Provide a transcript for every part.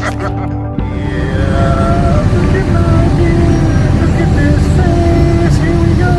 Yeah, look at my dude. Look at this face. Here we go.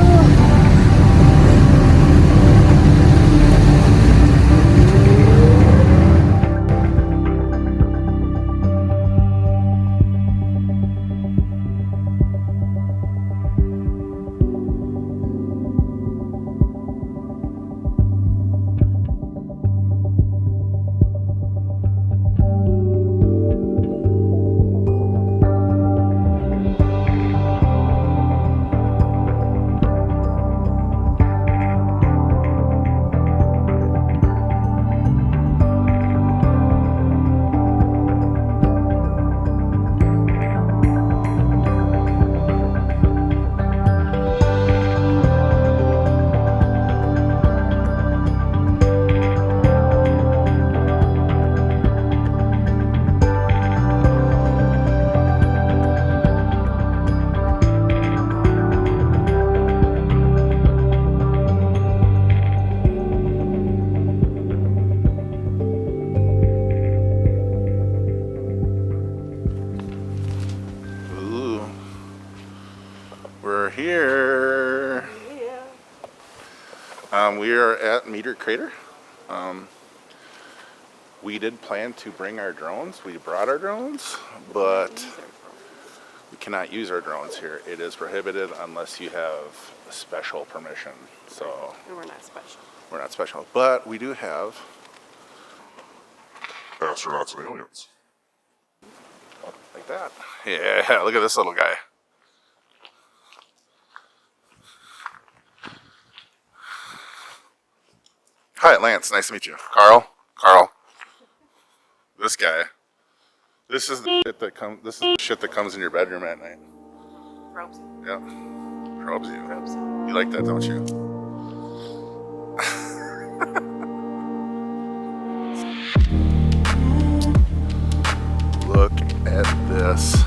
We're here. We are at Meteor Crater. We did plan to bring our drones. We brought our drones, but we cannot use our drones here. It is prohibited unless you have special permission. So And we're not special. we're not special, but we do have astronauts and aliens. like that. Yeah, look at this little guy. Hi, Lance. Nice to meet you. Carl. This guy. This is the shit that comes. This is the shit that comes in your bedroom at night. Probes you. Yeah, probes you. Probes you. You like that, don't you? Look at this.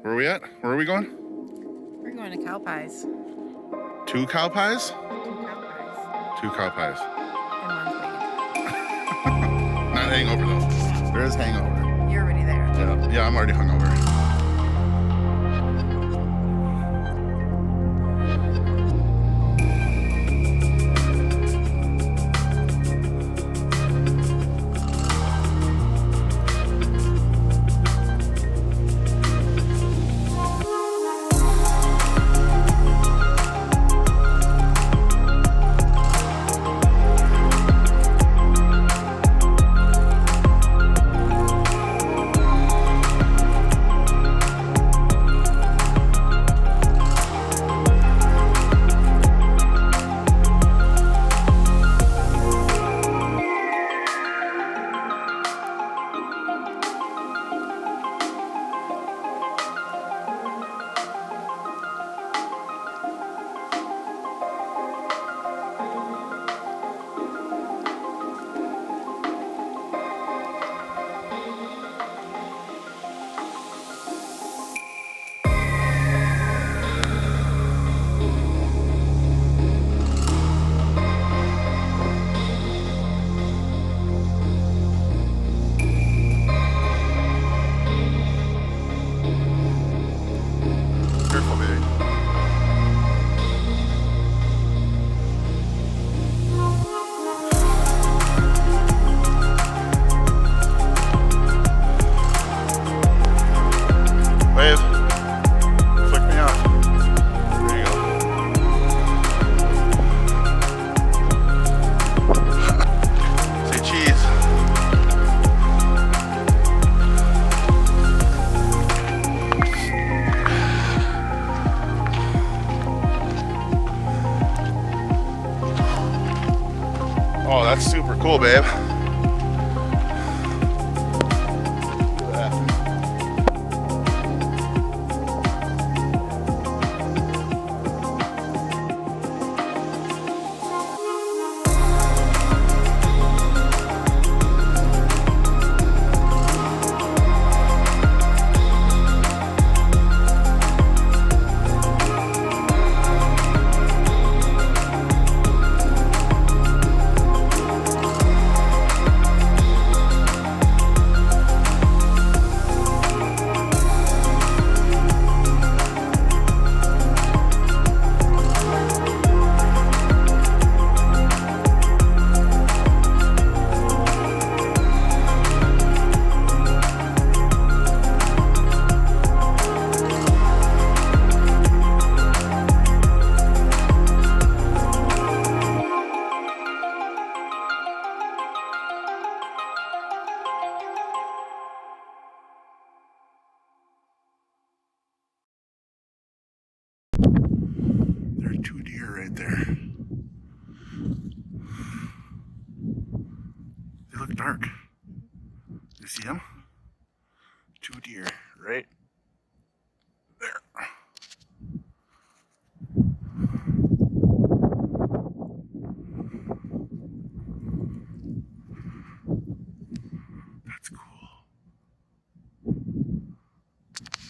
Where are we at? Where are we going? We're going to cow pies. 2 cow pies? 2 cow pies. 2 cow pies. And one's Not hangover though. There is hangover. waiting. You're already there. Yeah, I'm already hungover. Careful, baby. Wave. Flick me off. There you go. Say cheese. Oh, that's super cool, babe. Look at that. 2 deer right there. They look dark. You see them? 2 deer right